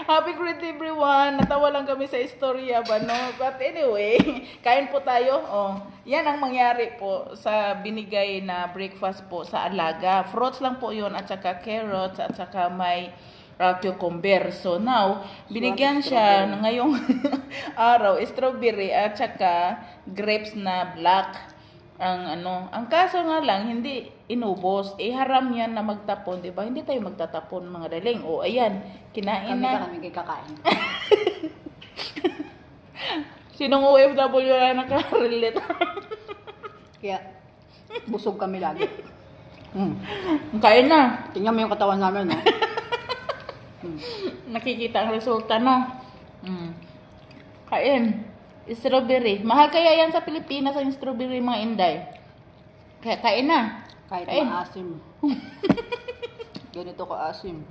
Happy birthday everyone. Natawa lang kami sa istorya ba, no? But anyway, kain po tayo. Oh, yan ang mangyari po sa binigay na breakfast po sa alaga. Fruits lang po yun at saka carrots at saka may cucumber. So now, binigyan siya ng ngayong araw, strawberry at saka grapes na black. Ang kaso nga lang, hindi inubos. Haram yan na magtapon, di ba? Hindi tayo magtatapon, mga daling. O, ayan, kinain na. Kami kakain. Sinong OFW na nakarelate? Kaya, busog kami lagi. Kain na. Tingnan mo yung katawan namin, no? Nakikita ang resulta, no? Kain. Strawberry. Mahal kaya yan sa Pilipinas ang strawberry, mga inday. Kaya kain na. Kahit Kain. maasim. Ganito ka asim.